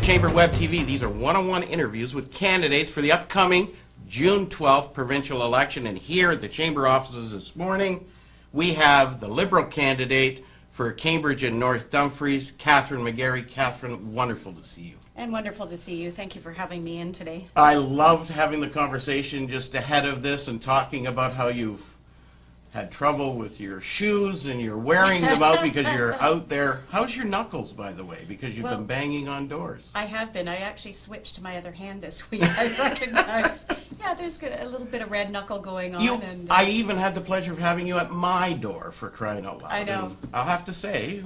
Chamber Web TV. These are one-on-one interviews with candidates for the upcoming June 12th provincial election. And here at the Chamber offices this morning, we have the Liberal candidate for Cambridge and North Dumfries, Kathryn McGarry. Kathryn, wonderful to see you. And wonderful to see you. Thank you for having me in today. I loved having the conversation just ahead of this and talking about how you've had trouble with your shoes and you're wearing them out because you're out there. How's your knuckles, by the way? Because you've been banging on doors. I have been. I actually switched to my other hand this week. I recognize, yeah, there's a little bit of red knuckle going on. I even had the pleasure of having you at my door, for crying out loud. I know. And I'll have to say,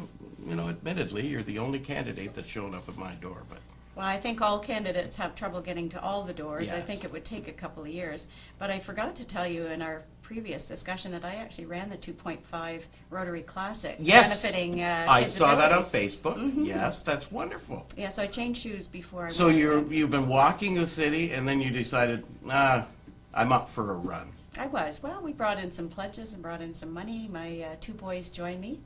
you know, admittedly, you're the only candidate that's shown up at my door. But well, I think all candidates have trouble getting to all the doors. Yes. I think it would take a couple of years. But I forgot to tell you in our previous discussion that I actually ran the 2.5 Rotary Classic. Yes, benefiting I saw that on Facebook. Mm-hmm. Yes, that's wonderful. Yeah, so I changed shoes before I So ran. you've been walking the city, and then you decided, I'm up for a run. I was. Well, we brought in some pledges and brought in some money. My two boys joined me.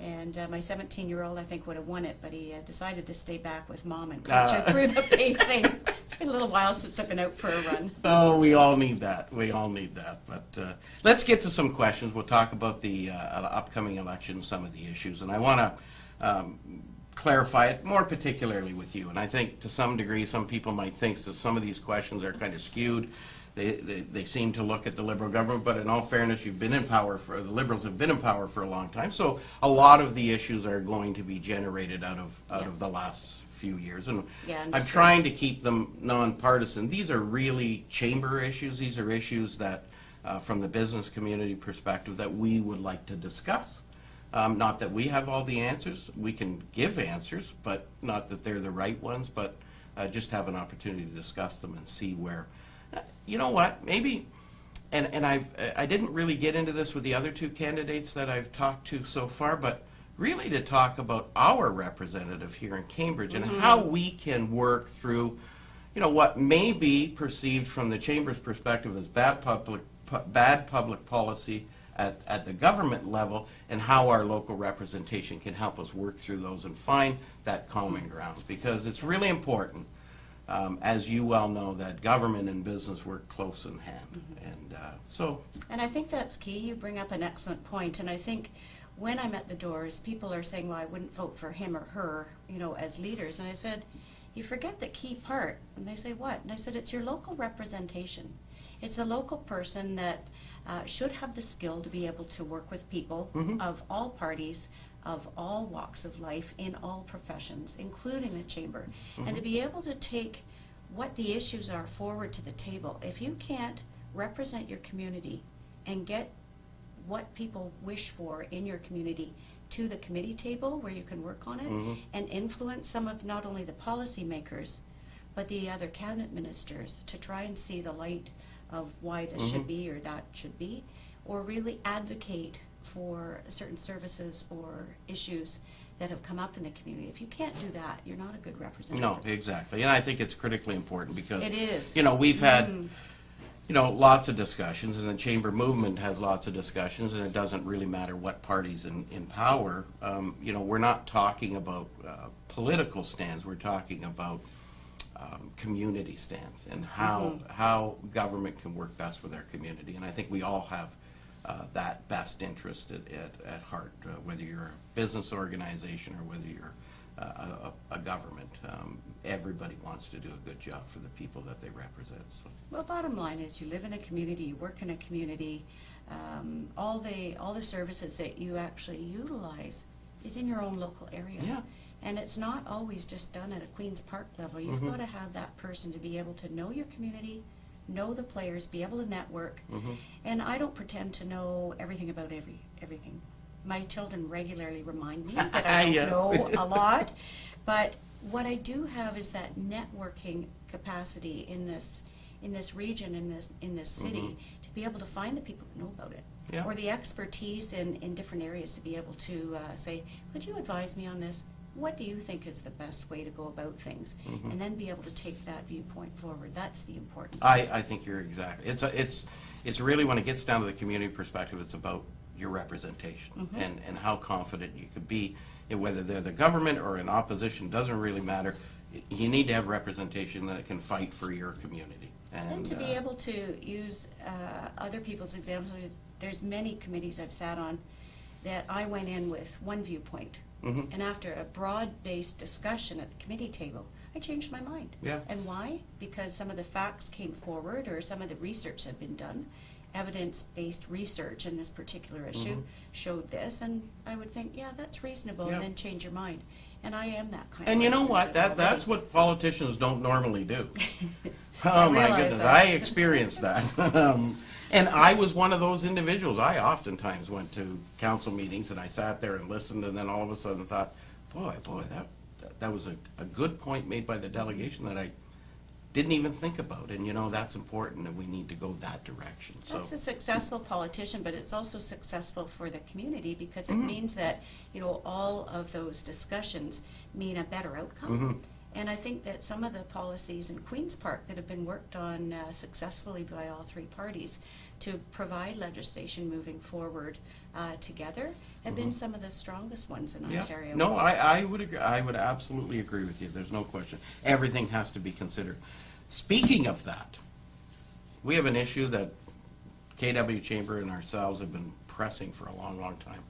And my 17-year-old, I think, would have won it, but he decided to stay back with Mom and coach her through the pacing. It's been a little while since I've been out for a run. Oh, we all need that. We all need that. But let's get to some questions. We'll talk about the upcoming election, some of the issues. And I want to clarify it more particularly with you. And I think to some degree, some people might think that some of these questions are kind of skewed. They seem to look at the Liberal government, but in all fairness, you've been in power the Liberals have been in power for a long time, so a lot of the issues are going to be generated out of the last few years, and I'm trying to keep them nonpartisan. These are really chamber issues. These are issues that, from the business community perspective, that we would like to discuss. Not that we have all the answers. We can give answers, but not that they're the right ones, but just have an opportunity to discuss them and see where. You know what, maybe, and I didn't really get into this with the other two candidates that I've talked to so far, but really to talk about our representative here in Cambridge and how we can work through, you know, what may be perceived from the Chamber's perspective as bad public policy at the government level, and how our local representation can help us work through those and find that common ground, because it's really important. As you well know, that government and business work close in hand, And I think that's key. You bring up an excellent point, and I think when I'm at the doors, people are saying, "Well, I wouldn't vote for him or her, you know, as leaders." And I said, "You forget the key part." And they say, "What?" And I said, "It's your local representation. It's a local person that should have the skill to be able to work with people of all parties, of all walks of life, in all professions, including the Chamber, and to be able to take what the issues are forward to the table. If you can't represent your community and get what people wish for in your community to the committee table where you can work on it and influence some of not only the policy makers but the other cabinet ministers to try and see the light of why this should be or that should be, or really advocate for certain services or issues that have come up in the community. If you can't do that, you're not a good representative." No, exactly. And I think it's critically important because, it is. You know, we've had, you know, lots of discussions, and the Chamber movement has lots of discussions, and it doesn't really matter what party's in power. You know, we're not talking about political stands. We're talking about community stands and how government can work best with our community. And I think we all have that best interest at heart, whether you're a business organization or whether you're a government. Everybody wants to do a good job for the people that they represent. So. Well, bottom line is you live in a community, you work in a community, all the services that you actually utilize is in your own local area. Yeah. And it's not always just done at a Queen's Park level. You've got to have that person to be able to know your community, know the players, be able to network. And I don't pretend to know everything about everything. My children regularly remind me that I don't know a lot. But what I do have is that networking capacity in this region, in this city, to be able to find the people that know about it. Yeah. Or the expertise in different areas to be able to say, "Could you advise me on this? What do you think is the best way to go about things?" And then be able to take that viewpoint forward. That's the important thing. I think you're exactly. It's really, when it gets down to the community perspective, it's about your representation and how confident you could be in whether they're the government or in opposition. Doesn't really matter. you need to have representation that can fight for your community. And to be able to use other people's examples, there's many committees I've sat on that I went in with one viewpoint. Mm-hmm. And after a broad-based discussion at the committee table, I changed my mind. Yeah. And why? Because some of the facts came forward, or some of the research had been done. Evidence-based research in this particular issue showed this, and I would think, yeah, that's reasonable, Yeah. and then change your mind. And I am that kind of And you know what? representative That's already. what politicians don't normally do. I Oh my realize goodness, that. I experienced that. And I was one of those individuals. I oftentimes went to council meetings and I sat there and listened, and then all of a sudden thought, boy, that was a good point made by the delegation that I didn't even think about. And you know, that's important, and we need to go that direction. So That's a successful politician, but it's also successful for the community, because it means that, you know, all of those discussions mean a better outcome. And I think that some of the policies in Queen's Park that have been worked on successfully by all three parties to provide legislation moving forward together have been some of the strongest ones in yeah. Ontario. No, I would agree. I would absolutely agree with you. There's no question. Everything has to be considered. Speaking of that, we have an issue that KW Chamber and ourselves have been pressing for a long, long time.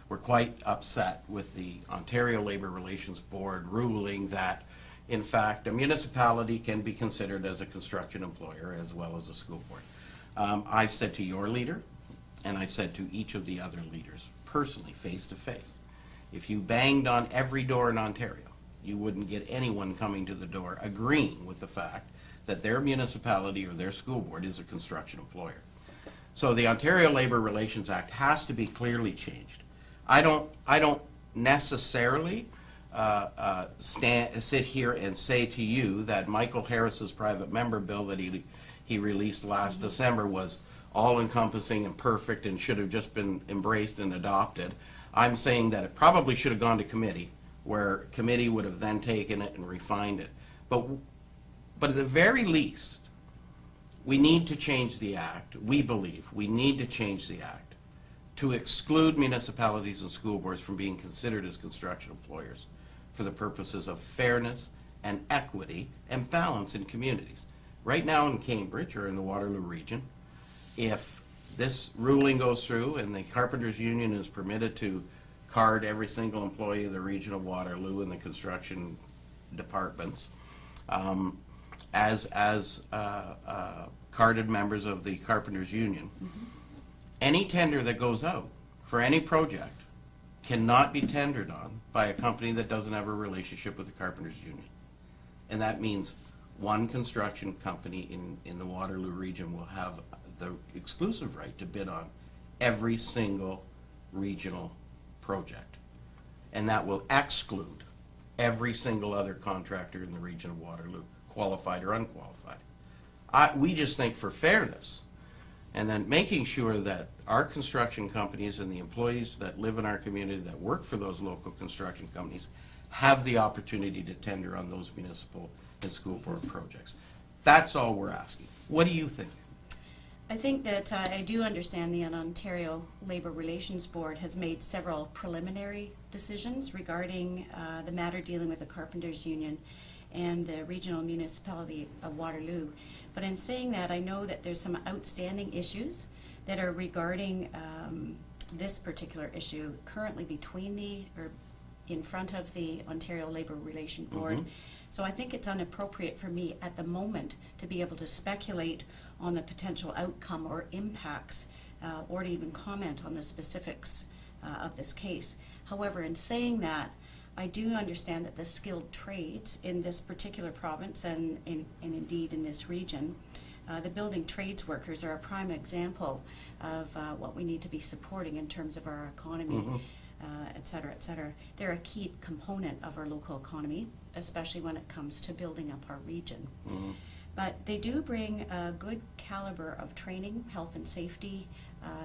We're quite upset with the Ontario Labour Relations Board ruling that, in fact, a municipality can be considered as a construction employer as well as a school board. I've said to your leader, and I've said to each of the other leaders personally, face to face, if you banged on every door in Ontario, you wouldn't get anyone coming to the door agreeing with the fact that their municipality or their school board is a construction employer. So the Ontario Labour Relations Act has to be clearly changed. I don't necessarily sit here and say to you that Michael Harris's private member bill that he released last December was all-encompassing and perfect and should have just been embraced and adopted. I'm saying that it probably should have gone to committee, where committee would have then taken it and refined it. But at the very least, we need to change the act. We believe we need to change the act to exclude municipalities and school boards from being considered as construction employers for the purposes of fairness and equity and balance in communities. Right now in Cambridge, or in the Waterloo region, if this ruling goes through and the Carpenters Union is permitted to card every single employee of the region of Waterloo in the construction departments as carded members of the Carpenters Union, any tender that goes out for any project cannot be tendered on by a company that doesn't have a relationship with the Carpenters Union. And that means one construction company in the Waterloo region will have the exclusive right to bid on every single regional project. And that will exclude every single other contractor in the region of Waterloo, qualified or unqualified. We just think for fairness, and then making sure that our construction companies and the employees that live in our community that work for those local construction companies have the opportunity to tender on those municipal and school board projects. That's all we're asking. What do you think? I think that I do understand the Ontario Labour Relations Board has made several preliminary decisions regarding the matter dealing with the Carpenters Union and the regional municipality of Waterloo. But in saying that, I know that there's some outstanding issues that are regarding this particular issue currently in front of the Ontario Labour Relations Board. So I think it's inappropriate for me at the moment to be able to speculate on the potential outcome or impacts or to even comment on the specifics of this case. However, in saying that, I do understand that the skilled trades in this particular province and indeed in this region, the building trades workers are a prime example of what we need to be supporting in terms of our economy, et cetera, et cetera. They're a key component of our local economy, especially when it comes to building up our region. But they do bring a good caliber of training, health and safety,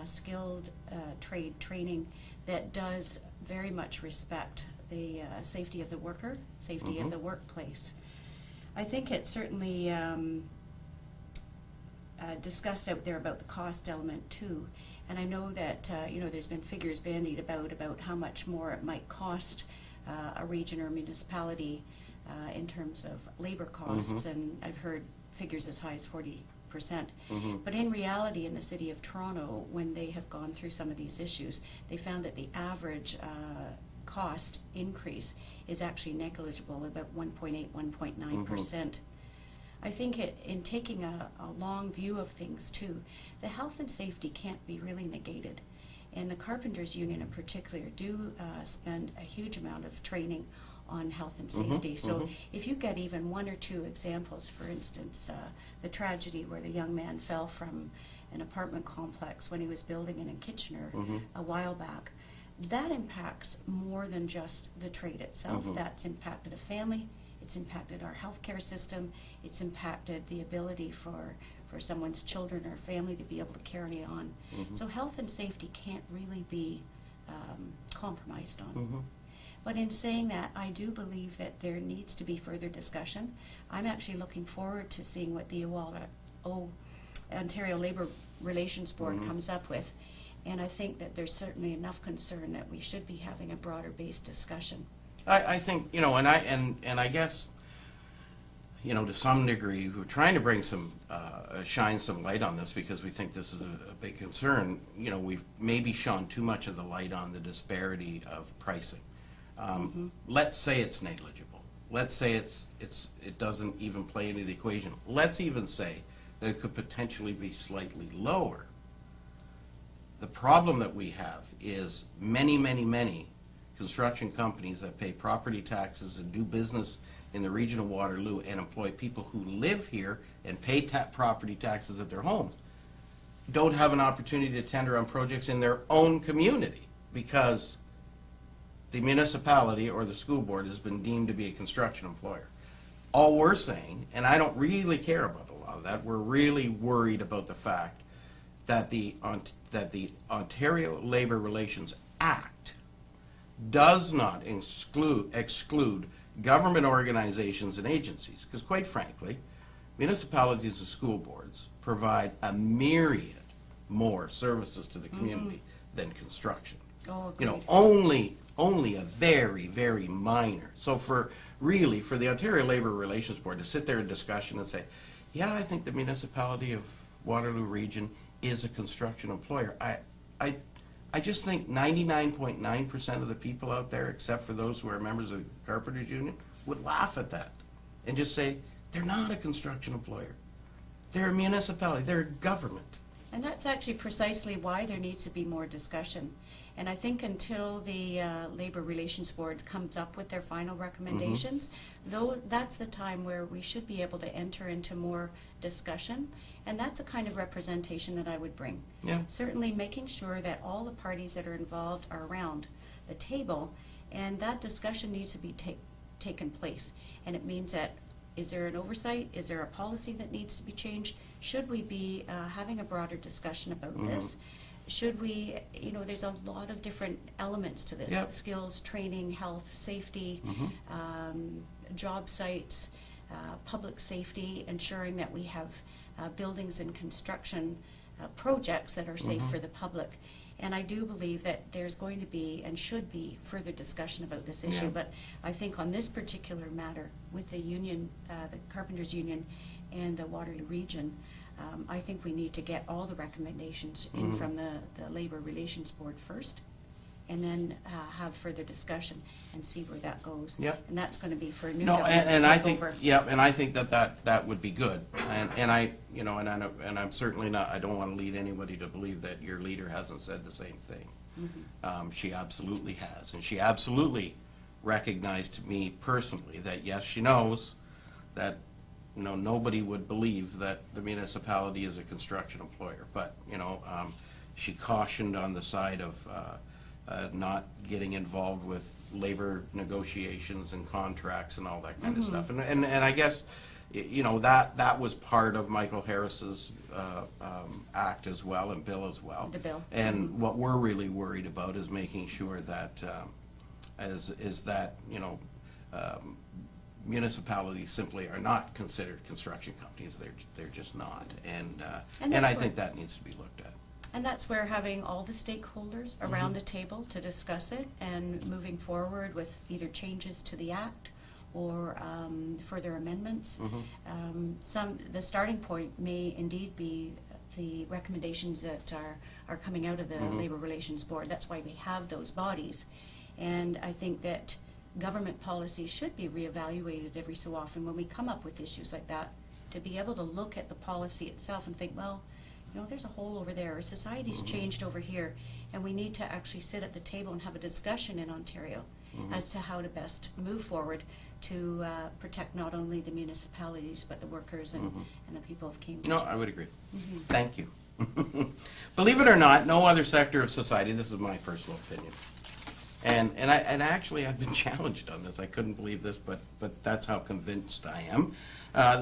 skilled trade training that does very much respect the safety of the worker, safety of the workplace. I think it's certainly discussed out there about the cost element too. And I know that there's been figures bandied about how much more it might cost a region or municipality in terms of labor costs, and I've heard figures as high as 40%. But in reality, in the city of Toronto, when they have gone through some of these issues, they found that the average cost increase is actually negligible, about 1.8, 1.9%. I think in taking a long view of things too, the health and safety can't be really negated. And the Carpenters Union in particular do spend a huge amount of training on health and safety. So if you get even one or two examples, for instance, the tragedy where the young man fell from an apartment complex when he was building it in Kitchener a while back, that impacts more than just the trade itself. That's impacted a family, it's impacted our healthcare system, it's impacted the ability for someone's children or family to be able to carry on. So health and safety can't really be compromised on. But in saying that, I do believe that there needs to be further discussion. I'm actually looking forward to seeing what the Ontario Labour Relations Board comes up with. And I think that there's certainly enough concern that we should be having a broader based discussion. I think, you know, and I guess, you know, to some degree, we're trying to bring some, shine some light on this because we think this is a big concern. You know, we've maybe shone too much of the light on the disparity of pricing. Let's say it's negligible. Let's say it doesn't even play into the equation. Let's even say that it could potentially be slightly lower. The problem that we have is many, many, many construction companies that pay property taxes and do business in the region of Waterloo and employ people who live here and pay property taxes at their homes don't have an opportunity to tender on projects in their own community because the municipality or the school board has been deemed to be a construction employer. All we're saying, and I don't really care about a lot of that, we're really worried about the fact that the Ontario Labour Relations Act does not exclude government organizations and agencies, because quite frankly, municipalities and school boards provide a myriad more services to the community than construction. Oh, you know, only a very, very minor. So for the Ontario Labour Relations Board to sit there in discussion and say, yeah, I think the municipality of Waterloo Region is a construction employer. I just think 99.9% of the people out there, except for those who are members of the Carpenters Union, would laugh at that and just say, they're not a construction employer. They're a municipality. They're a government. And that's actually precisely why there needs to be more discussion. And I think until the Labour Relations Board comes up with their final recommendations, though that's the time where we should be able to enter into more discussion. And that's a kind of representation that I would bring. Yeah. Certainly making sure that all the parties that are involved are around the table, and that discussion needs to be taken place. And it means that, is there an oversight? Is there a policy that needs to be changed? Should we be having a broader discussion about this? Should we, you know, there's a lot of different elements to this. Yep. Skills, training, health, safety, job sites, public safety, ensuring that we have buildings and construction projects that are safe for the public. And I do believe that there's going to be and should be further discussion about this issue. Yeah. But I think on this particular matter with the union, the Carpenters Union and the Waterloo Region, I think we need to get all the recommendations in from the Labour Relations Board first, and then have further discussion and see where that goes. Yep. And that's going to be for new No, government and to I take think, over. and I think that would be good. And I, you know, and I'm certainly not. I don't want to lead anybody to believe that your leader hasn't said the same thing. She absolutely has, and she absolutely recognized to me personally that yes, she knows that, you know, nobody would believe that the municipality is a construction employer, but you know, she cautioned on the side of not getting involved with labor negotiations and contracts and all that kind of stuff. And I guess, you know, that was part of Michael Harris's act as well, and bill as well. The bill. And what we're really worried about is making sure that that, you know, municipalities simply are not considered construction companies. They're just not. And I think that needs to be looked at. And that's where having all the stakeholders around the table to discuss it and moving forward with either changes to the Act or further amendments. The starting point may indeed be the recommendations that are coming out of the Labour Relations Board. That's why we have those bodies. And I think that government policy should be reevaluated every so often when we come up with issues like that, to be able to look at the policy itself and think, well, there's a hole over there, or society's changed over here, and we need to actually sit at the table and have a discussion in Ontario as to how to best move forward to protect not only the municipalities but the workers and the people of Cambridge. No, I would agree. Thank you. Believe it or not, no other sector of society, this is my personal opinion, and actually I've been challenged on this. I couldn't believe this, but that's how convinced I am.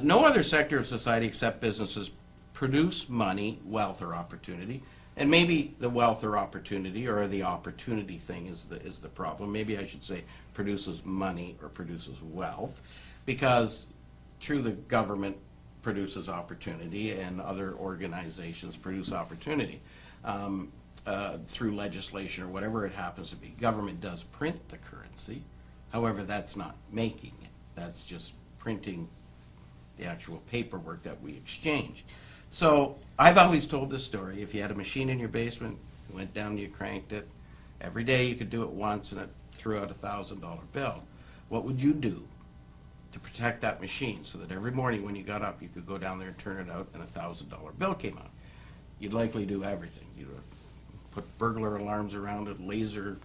No other sector of society except businesses produce money, wealth, or opportunity. And maybe the wealth or opportunity, or the opportunity thing is the problem. Maybe I should say produces money or produces wealth, because true, the government produces opportunity and other organizations produce opportunity through legislation or whatever it happens to be. Government does print the currency. However, that's not making it. That's just printing the actual paperwork that we exchange. So I've always told this story. If you had a machine in your basement, you went down and you cranked it, every day you could do it once and it threw out a $1,000 bill. What would you do to protect that machine so that every morning when you got up, you could go down there and turn it out and a $1,000 bill came out? You'd likely do everything. You'd put burglar alarms around it, laser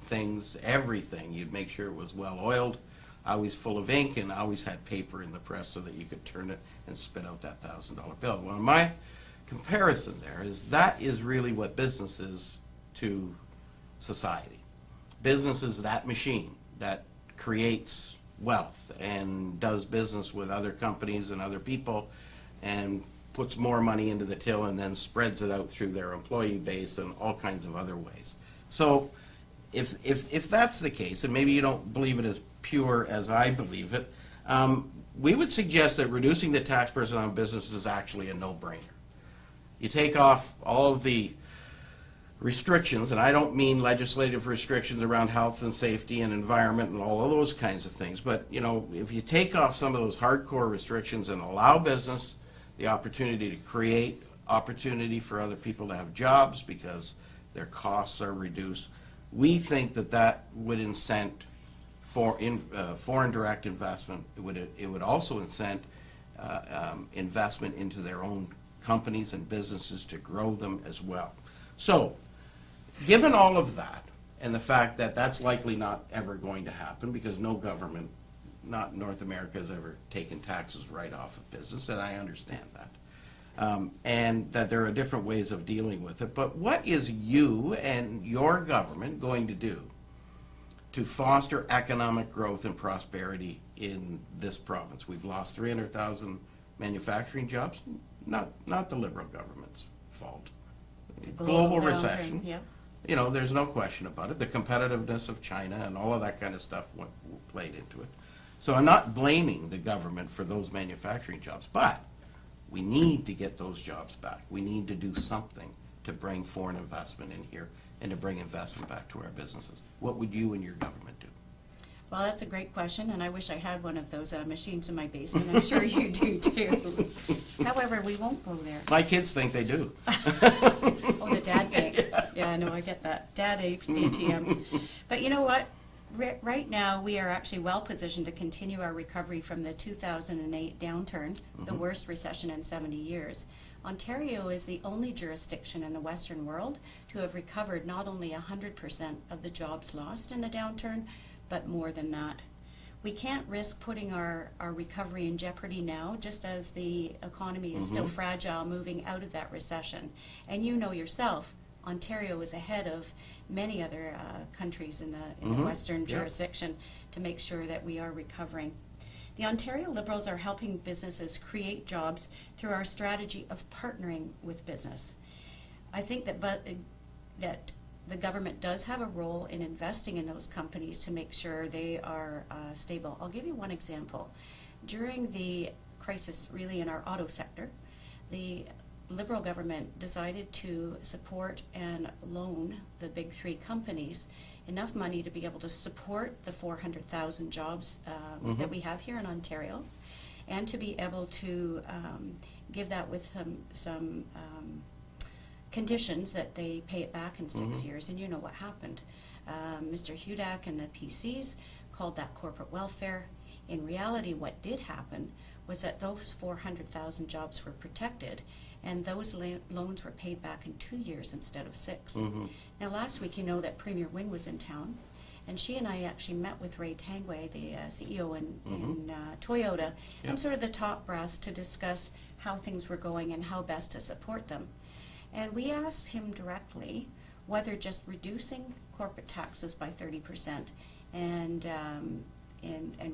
things, everything. You'd make sure it was well oiled, always full of ink, and always had paper in the press so that you could turn it and spit out that $1,000 bill. Well, my comparison there is that is really what business is to society. Business is that machine that creates wealth and does business with other companies and other people and puts more money into the till and then spreads it out through their employee base and all kinds of other ways. So if that's the case, and maybe you don't believe it as pure as I believe it, we would suggest that reducing the tax burden on businesses is actually a no-brainer. You take off all of the restrictions, and I don't mean legislative restrictions around health and safety and environment and all of those kinds of things, but if you take off some of those hardcore restrictions and allow business the opportunity to create opportunity for other people to have jobs because their costs are reduced, we think that would incent foreign direct investment. It would also incent investment into their own companies and businesses to grow them as well. So, given all of that, and the fact that that's likely not ever going to happen because no government, not North America, has ever taken taxes right off of business, and I understand that, and that there are different ways of dealing with it, but what is you and your government going to do to foster economic growth and prosperity in this province? We've lost 300,000 manufacturing jobs, not the Liberal government's fault. Global recession, yeah. There's no question about it. The competitiveness of China and all of that kind of stuff played into it. So I'm not blaming the government for those manufacturing jobs, but we need to get those jobs back. We need to do something to bring foreign investment in here and to bring investment back to our businesses. What would you and your government do? Well, that's a great question, and I wish I had one of those machines in my basement. I'm sure you do too. However, we won't go there. My kids think they do. Oh, the dad bank. Yeah, no, I get that. Dad ATM. But you know what? Right now, we are actually well positioned to continue our recovery from the 2008 downturn, the worst recession in 70 years. Ontario is the only jurisdiction in the Western world to have recovered not only 100% of the jobs lost in the downturn, but more than that. We can't risk putting our recovery in jeopardy now, just as the economy is still fragile moving out of that recession. And you know yourself, Ontario is ahead of many other countries in the Western jurisdiction to make sure that we are recovering. The Ontario Liberals are helping businesses create jobs through our strategy of partnering with business. I think that the government does have a role in investing in those companies to make sure they are stable. I'll give you one example. During the crisis really in our auto sector, the Liberal government decided to support and loan the big three companies enough money to be able to support the 400,000 jobs that we have here in Ontario, and to be able to give that with some conditions that they pay it back in 6 years. And you know what happened. Mr. Hudak and the PCs called that corporate welfare. In reality, what did happen was that those 400,000 jobs were protected, and those loans were paid back in 2 years instead of 6. Now, last week, you know that Premier Wynne was in town, and she and I actually met with Ray Tangway, the CEO in Toyota, and sort of the top brass to discuss how things were going and how best to support them. And we asked him directly whether just reducing corporate taxes by 30% and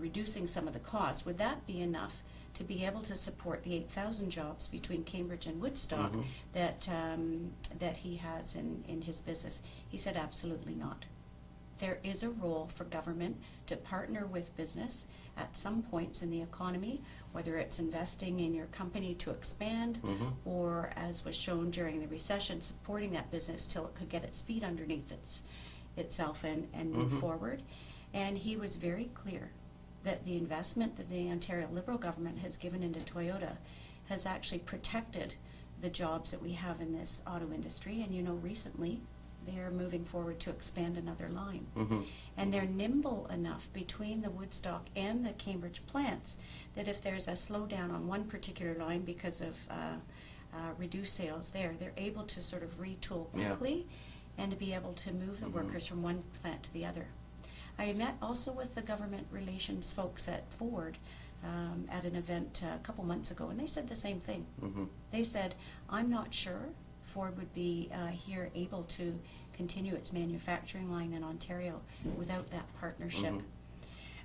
reducing some of the costs, would that be enough to be able to support the 8,000 jobs between Cambridge and Woodstock that he has in his business? He said absolutely not. There is a role for government to partner with business at some points in the economy, whether it's investing in your company to expand, or, as was shown during the recession, supporting that business till it could get its feet underneath itself and move forward. And he was very clear that the investment that the Ontario Liberal government has given into Toyota has actually protected the jobs that we have in this auto industry. And you know, recently they're moving forward to expand another line. And they're nimble enough between the Woodstock and the Cambridge plants that if there's a slowdown on one particular line because of reduced sales there, they're able to sort of retool quickly and to be able to move the workers from one plant to the other. I met also with the government relations folks at Ford at an event a couple months ago, and they said the same thing. They said, I'm not sure Ford would be here able to continue its manufacturing line in Ontario without that partnership.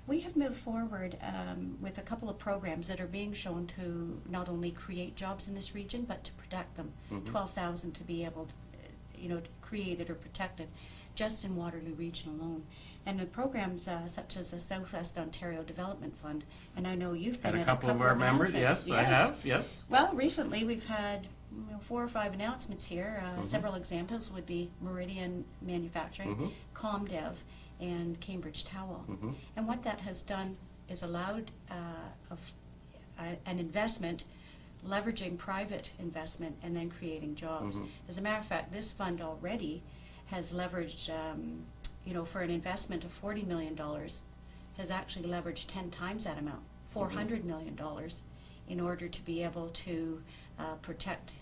We have moved forward with a couple of programs that are being shown to not only create jobs in this region, but to protect them. 12,000 to be able to, created or protected just in Waterloo region alone. And the programs such as the Southwest Ontario Development Fund, and I know you've been at a couple of our members. Yes, I have. Yes. Well, recently we've had 4 or 5 announcements here. Several examples would be Meridian Manufacturing, ComDev, and Cambridge Towel. And what that has done is allowed an investment, leveraging private investment and then creating jobs. As a matter of fact, this fund already has leveraged, for an investment of $40 million, has actually leveraged 10 times that amount, $400 million, in order to be able to protect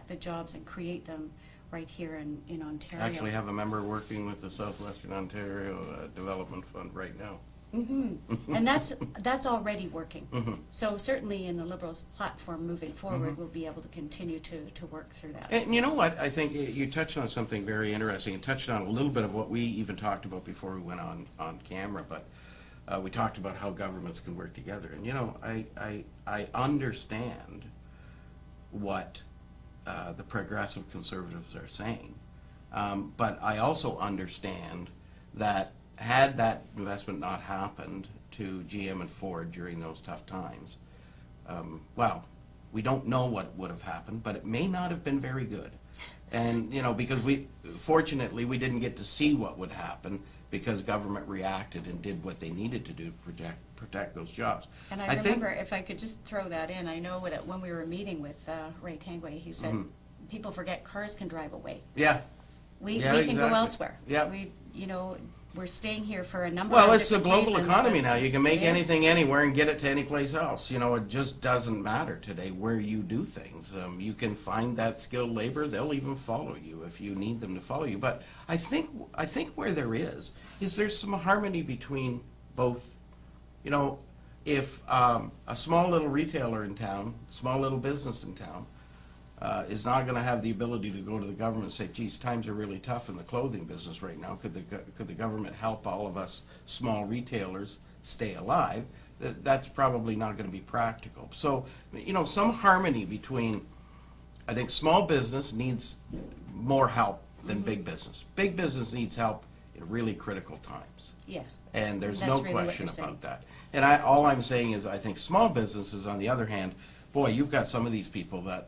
the jobs and create them right here in Ontario. I actually have a member working with the Southwestern Ontario Development Fund right now. And that's already working. So certainly in the Liberals' platform moving forward, we'll be able to continue to work through that. And you know what? I think you touched on something very interesting. You touched on a little bit of what we even talked about before we went on camera, but we talked about how governments can work together. And I understand what the progressive conservatives are saying, but I also understand that had that investment not happened to GM and Ford during those tough times, well, we don't know what would have happened, but it may not have been very good. And, because fortunately, we didn't get to see what would happen because government reacted and did what they needed to do to protect those jobs. And I remember, if I could just throw that in, I know that when we were meeting with Ray Tangway, he said, people forget cars can drive away. Yeah. We can go elsewhere. Yeah. We're staying here for a number of different reasons. Well, it's the global economy now. You can make anything anywhere and get it to any place else. It just doesn't matter today where you do things. You can find that skilled labor. They'll even follow you if you need them to follow you. But I think where there is there's some harmony between both. If a small little retailer in town, small little business in town, is not going to have the ability to go to the government and say, geez, times are really tough in the clothing business right now. Could the government help all of us small retailers stay alive? That's probably not going to be practical. So, some harmony between, I think small business needs more help than big business. Big business needs help in really critical times. Yes. And there's no question about that. And all I'm saying is I think small businesses, on the other hand, boy, you've got some of these people that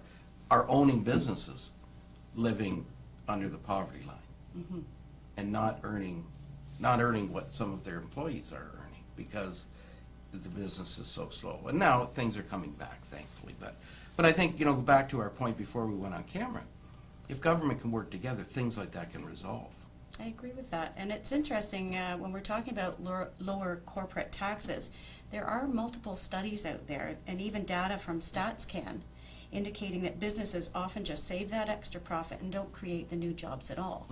are owning businesses living under the poverty line and not earning what some of their employees are earning because the business is so slow. And now things are coming back, thankfully. But I think, back to our point before we went on camera, if government can work together, things like that can resolve. I agree with that. And it's interesting, when we're talking about lower corporate taxes, there are multiple studies out there, and even data from StatsCan, indicating that businesses often just save that extra profit and don't create the new jobs at all.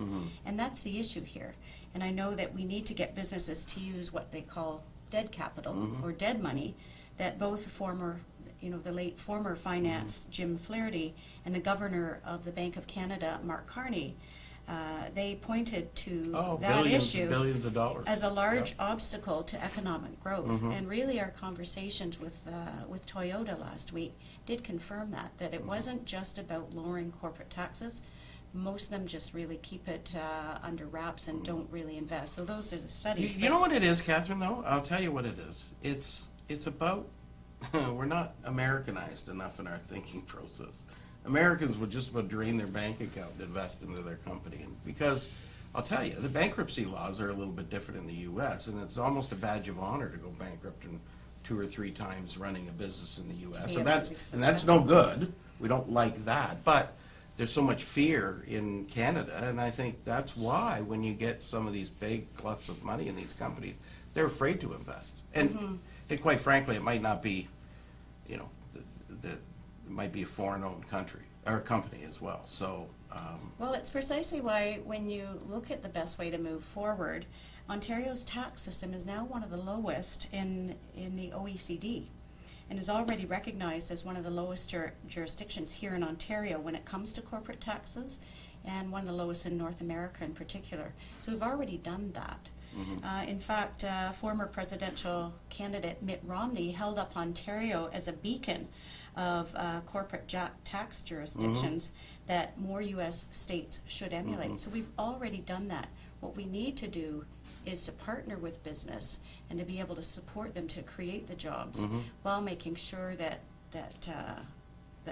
And that's the issue here. And I know that we need to get businesses to use what they call dead capital or dead money, that both the late former finance Jim Flaherty and the governor of the Bank of Canada, Mark Carney, they pointed to that issue billions of dollars as a large obstacle to economic growth. And really our conversations with Toyota last week did confirm that it wasn't just about lowering corporate taxes. Most of them just really keep it under wraps and don't really invest. So those are the studies. You know what it is, Kathryn, though? I'll tell you what it is. It's about, we're not Americanized enough in our thinking process. Americans would just about drain their bank account and invest into their company. And because, I'll tell you, the bankruptcy laws are a little bit different in the U.S., and it's almost a badge of honor to go bankrupt in 2 or 3 times running a business in the U.S. And that's no good. We don't like that. But there's so much fear in Canada, and I think that's why when you get some of these big gluts of money in these companies, they're afraid to invest. And quite frankly, it might not be, it might be a foreign-owned country or company as well. So. Well, it's precisely why when you look at the best way to move forward, Ontario's tax system is now one of the lowest in the OECD, and is already recognized as one of the lowest jurisdictions here in Ontario when it comes to corporate taxes, and one of the lowest in North America in particular. So we've already done that. In fact, former presidential candidate Mitt Romney held up Ontario as a beacon of corporate tax jurisdictions that more U.S. states should emulate. So we've already done that. What we need to do is to partner with business and to be able to support them to create the jobs while making sure that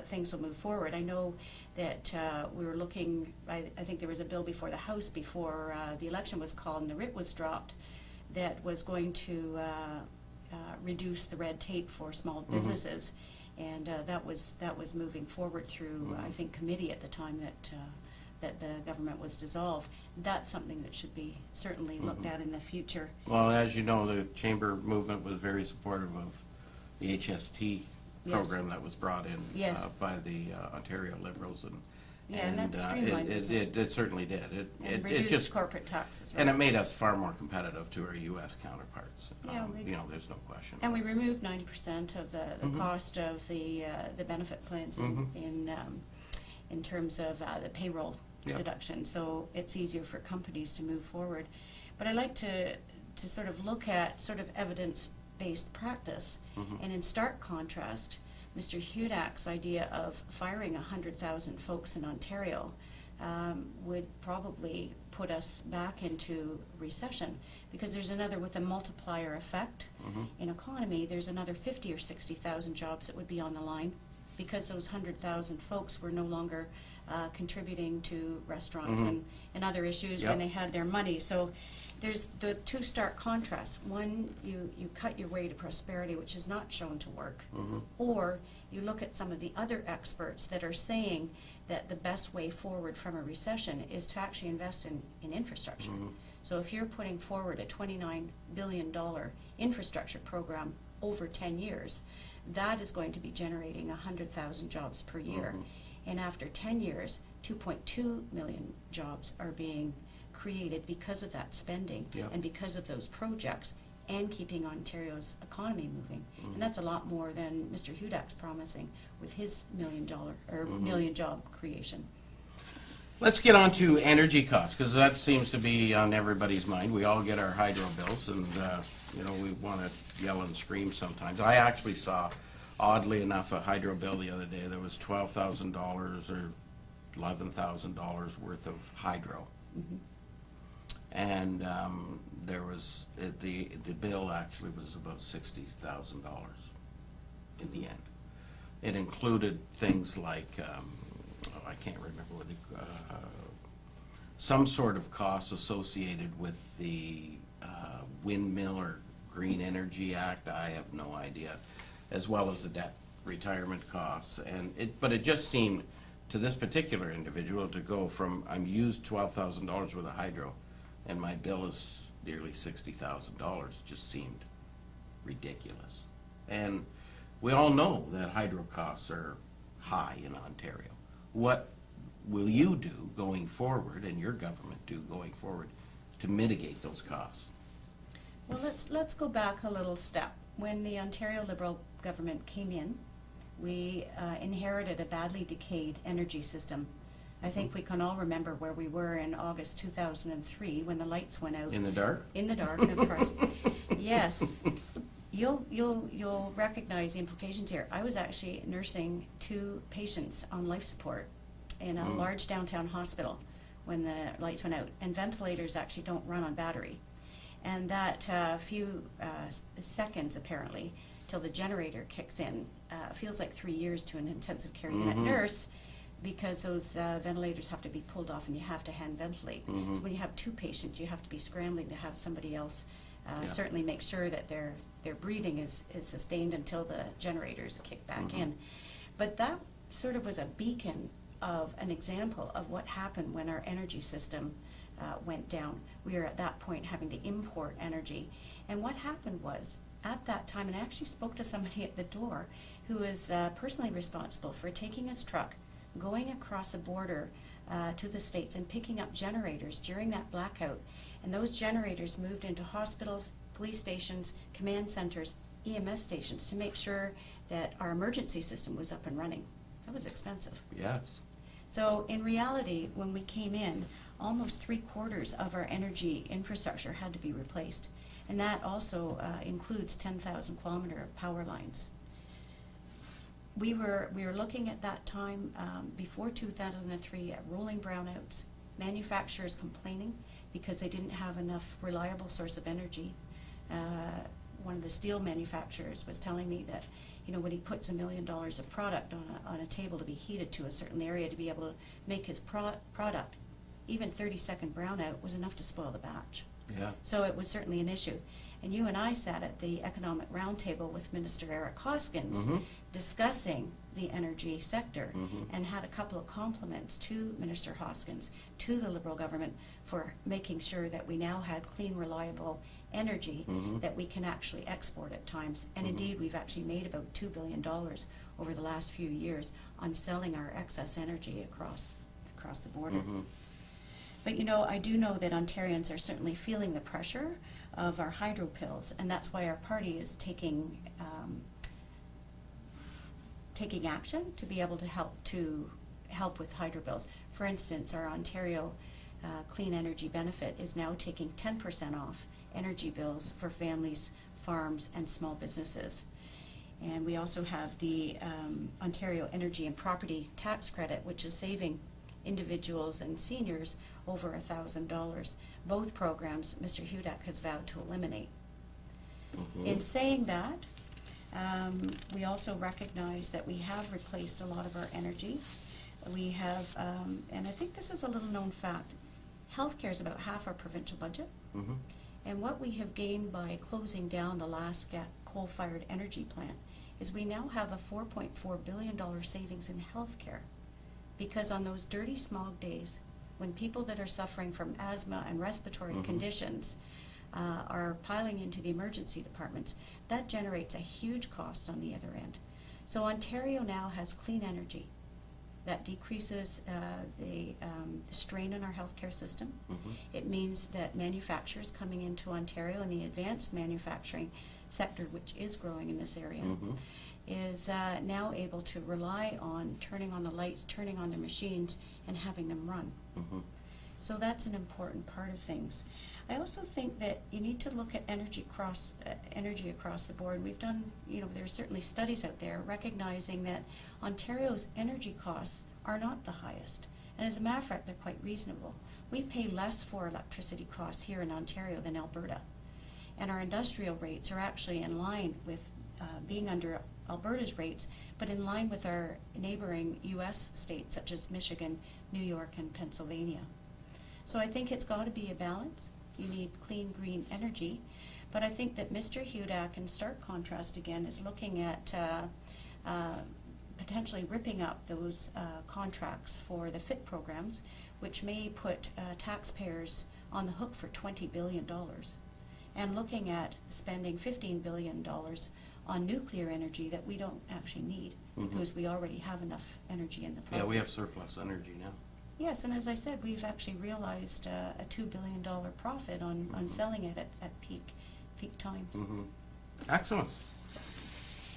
things will move forward. I know that we were looking, I think there was a bill before the House before the election was called and the writ was dropped, that was going to reduce the red tape for small businesses. And that was moving forward through, I think, committee at the time that the government was dissolved. That's something that should be certainly looked at in the future. Well, as you know, the Chamber movement was very supportive of the HST program that was brought in by the Ontario Liberals. And that streamlined it certainly did. It reduced corporate taxes. Right? And it made us far more competitive to our U.S. counterparts. There's no question. And we removed 90% of the cost of the benefit plans in terms of the payroll deduction. So it's easier for companies to move forward. But I like to sort of look at sort of evidence-based practice, and in stark contrast, Mr. Hudak's idea of firing 100,000 folks in Ontario would probably put us back into recession, because there's another, with a multiplier effect in economy, there's another 50 or 60,000 jobs that would be on the line, because those 100,000 folks were no longer contributing to restaurants and other issues when they had their money. So there's the two stark contrasts. One, you cut your way to prosperity, which is not shown to work. Or you look at some of the other experts that are saying that the best way forward from a recession is to actually invest in infrastructure. So if you're putting forward a $29 billion infrastructure program over 10 years, that is going to be generating 100,000 jobs per year. And after 10 years, 2.2 million jobs are being created because of that spending and because of those projects, and keeping Ontario's economy moving. And that's a lot more than Mr. Hudak's promising with his million job creation. Let's get on to energy costs, because that seems to be on everybody's mind. We all get our hydro bills, and we want to yell and scream sometimes. I actually saw, oddly enough, a hydro bill the other day that was $12,000 or $11,000 worth of hydro. And there was the bill actually was about $60,000 in the end. It included things like, I can't remember what some sort of costs associated with the Windmill or Green Energy Act, I have no idea, as well as the debt retirement costs. But it just seemed to this particular individual to go from, I'm used $12,000 worth of hydro and my bill is nearly $60,000, just seemed ridiculous. And we all know that hydro costs are high in Ontario. What will you do going forward, and your government do going forward, to mitigate those costs? Well, let's go back a little step. When the Ontario Liberal government came in, we inherited a badly decayed energy system. I think we can all remember where we were in August 2003 when the lights went out. In the dark? In the dark, of course. Yes. You'll recognize the implications here. I was actually nursing 2 patients on life support in a large downtown hospital when the lights went out, and ventilators actually don't run on battery. And that few seconds, apparently, till the generator kicks in, feels like 3 years to an intensive care unit nurse, because those ventilators have to be pulled off and you have to hand ventilate. So when you have 2 patients, you have to be scrambling to have somebody else certainly make sure that their breathing is sustained until the generators kick back in. But that sort of was a beacon of an example of what happened when our energy system went down. We were at that point having to import energy. And what happened was, at that time, and I actually spoke to somebody at the door who is personally responsible for taking his truck, going across the border to the States and picking up generators during that blackout. And those generators moved into hospitals, police stations, command centers, EMS stations to make sure that our emergency system was up and running. That was expensive. Yes. So in reality, when we came in, almost 3/4 of our energy infrastructure had to be replaced. And that also includes 10,000 kilometers of power lines. We were looking at that time, before 2003, at rolling brownouts, manufacturers complaining because they didn't have enough reliable source of energy. One of the steel manufacturers was telling me that, when he puts $1 million of product on a table to be heated to a certain area to be able to make his product, even 30-second brownout was enough to spoil the batch. Yeah. So it was certainly an issue. And you and I sat at the Economic Roundtable with Minister Eric Hoskins discussing the energy sector and had a couple of compliments to Minister Hoskins, to the Liberal government, for making sure that we now had clean, reliable energy that we can actually export at times. And indeed, we've actually made about $2 billion over the last few years on selling our excess energy across the border. But I do know that Ontarians are certainly feeling the pressure of our hydro pills, and that's why our party is taking action to be able to help with hydro bills. For instance, our Ontario Clean Energy Benefit is now taking 10% off energy bills for families, farms, and small businesses. And we also have the Ontario Energy and Property Tax Credit, which is saving individuals and seniors over $1,000. Both programs Mr. Hudak has vowed to eliminate. In saying that, we also recognize that we have replaced a lot of our energy. We have, and I think this is a little known fact, healthcare is about half our provincial budget. And what we have gained by closing down the last coal-fired energy plant is we now have a $4.4 billion savings in healthcare. Because on those dirty smog days, when people that are suffering from asthma and respiratory conditions are piling into the emergency departments, that generates a huge cost on the other end. So Ontario now has clean energy that decreases the strain on our healthcare system. It means that manufacturers coming into Ontario and the advanced manufacturing sector, which is growing in this area, is now able to rely on turning on the lights, turning on the machines, and having them run. So that's an important part of things. I also think that you need to look at energy across the board. We've done, there's certainly studies out there recognizing that Ontario's energy costs are not the highest. And as a matter of fact, they're quite reasonable. We pay less for electricity costs here in Ontario than Alberta. And our industrial rates are actually in line with being under Alberta's rates, but in line with our neighboring U.S. states such as Michigan, New York, and Pennsylvania. So I think it's got to be a balance. You need clean, green energy. But I think that Mr. Hudak, in stark contrast again, is looking at potentially ripping up those contracts for the FIT programs, which may put taxpayers on the hook for $20 billion, and looking at spending $15 billion on nuclear energy that we don't actually need, because we already have enough energy in the province. Yeah, we have surplus energy now. Yes, and as I said, we've actually realized a $2 billion profit on selling it at peak times. Excellent.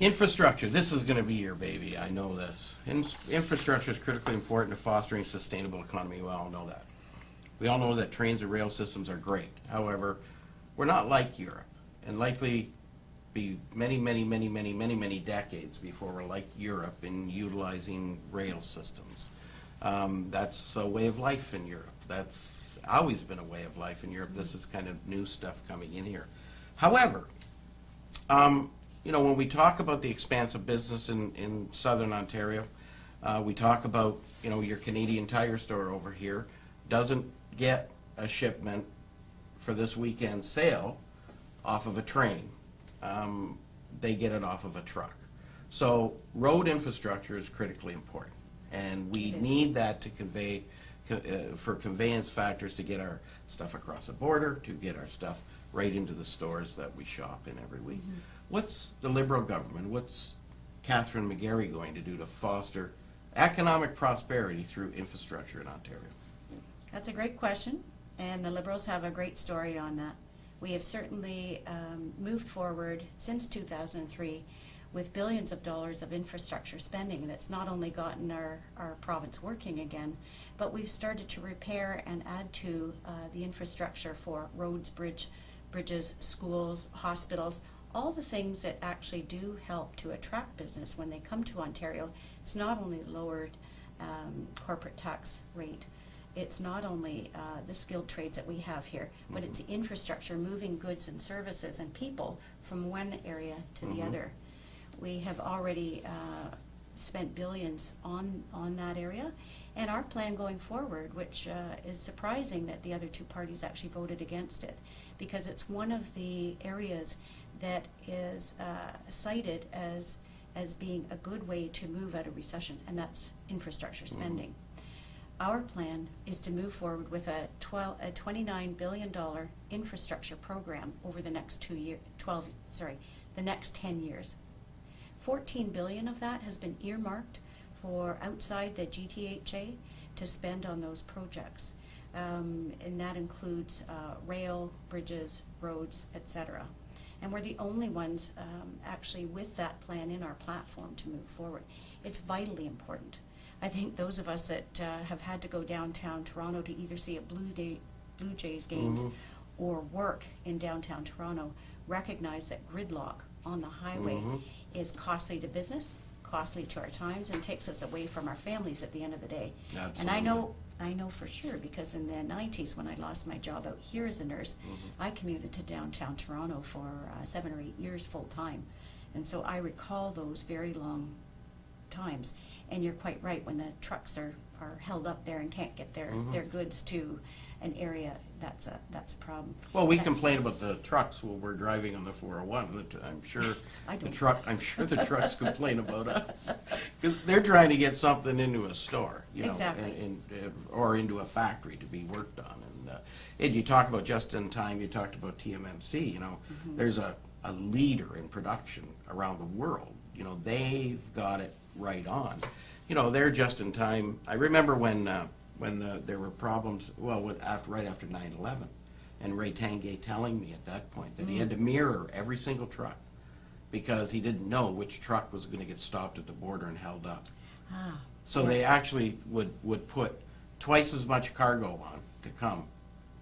Infrastructure. This is going to be your baby. I know this. Infrastructure is critically important to fostering a sustainable economy. We all know that. We all know that trains and rail systems are great. However, we're not like Europe, and likely be many decades before we're like Europe in utilizing rail systems. That's a way of life in Europe. That's always been a way of life in Europe. This is kind of new stuff coming in here. However, you know, when we talk about the expanse of business in southern Ontario, we talk about, you know, your Canadian Tire store over here doesn't get a shipment for this weekend sale off of a train. They get it off of a truck. So road infrastructure is critically important, and we need that to convey, for conveyance factors, to get our stuff across the border, to get our stuff right into the stores that we shop in every week. What's the Liberal government, what's Kathryn McGarry going to do to foster economic prosperity through infrastructure in Ontario? That's a great question, and the Liberals have a great story on that. We have certainly moved forward since 2003 with billions of dollars of infrastructure spending that's not only gotten our province working again, but we've started to repair and add to the infrastructure for roads, bridges, schools, hospitals, all the things that actually do help to attract business when they come to Ontario. It's not only lowered corporate tax rate, it's not only the skilled trades that we have here, but it's the infrastructure moving goods and services and people from one area to the other. We have already spent billions on that area, and our plan going forward, which is surprising that the other two parties actually voted against it, because it's one of the areas that is cited as being a good way to move out of recession, and that's infrastructure spending. Our plan is to move forward with a $29 billion infrastructure program over the next the next 10 years. $14 billion of that has been earmarked for outside the GTHA to spend on those projects, and that includes rail, bridges, roads, etc. And we're the only ones actually with that plan in our platform to move forward. It's vitally important. I think those of us that have had to go downtown Toronto to either see a Blue Jays games or work in downtown Toronto recognize that gridlock on the highway is costly to business, costly to our times, and takes us away from our families at the end of the day. Absolutely. And I know for sure, because in the 90s when I lost my job out here as a nurse, I commuted to downtown Toronto for 7 or 8 years full time. And so I recall those very long times. And you're quite right, when the trucks are held up there and can't get their goods to an area, that's a problem. Well, we complain about the trucks while we're driving on the 401. I'm sure the trucks complain about us. 'Cause they're trying to get something into a store, you know, or into a factory to be worked on. And you talk about just in time. You talked about TMMC. You know, there's a leader in production around the world. You know, they've got it right on. You know, they're just in time. I remember when there were problems, well, right after 9/11, and Ray Tangay telling me at that point that he had to mirror every single truck because he didn't know which truck was going to get stopped at the border and held up. So they actually would put twice as much cargo on to come,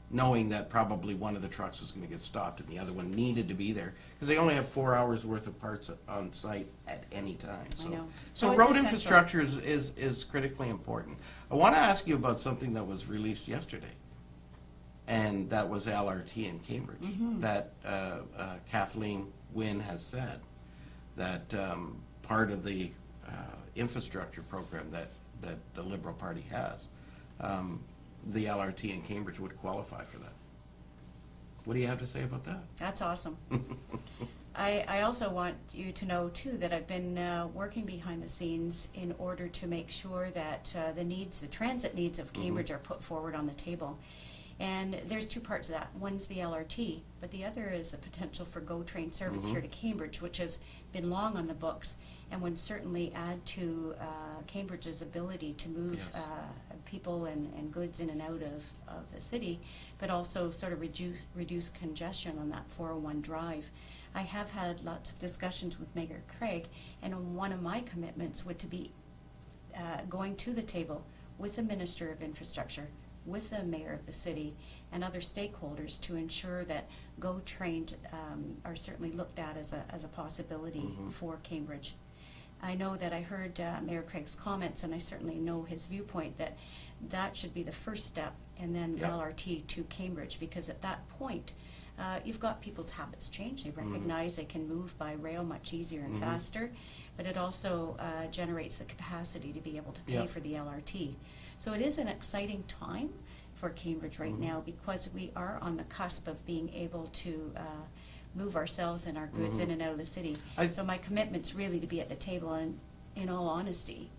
knowing that probably one of the trucks was going to get stopped and the other one needed to be there, because they only have 4 hours worth of parts on site at any time. So, I know. So road infrastructure is critically important. I want to ask you about something that was released yesterday, and that was LRT in Cambridge, that Kathleen Wynne has said that part of the infrastructure program that the Liberal Party has, the LRT in Cambridge would qualify for that. What do you have to say about that? That's awesome. I also want you to know, too, that I've been working behind the scenes in order to make sure that the transit needs of Cambridge are put forward on the table. And there's two parts of that. One's the LRT, but the other is the potential for GO train service here to Cambridge, which has been long on the books and would certainly add to Cambridge's ability to move people and goods in and out of the city, but also sort of reduce congestion on that 401 drive. I have had lots of discussions with Mayor Craig, and one of my commitments would to be going to the table with the Minister of Infrastructure, with the Mayor of the city, and other stakeholders to ensure that GO trains are certainly looked at as a possibility for Cambridge. I know that I heard Mayor Craig's comments, and I certainly know his viewpoint that that should be the first step, and then LRT to Cambridge, because at that point, you've got people's habits change. They recognize they can move by rail much easier and faster, but it also generates the capacity to be able to pay for the LRT. So it is an exciting time for Cambridge right now, because we are on the cusp of being able to move ourselves and our goods in and out of the city. So my commitment's really to be at the table, and in all honesty,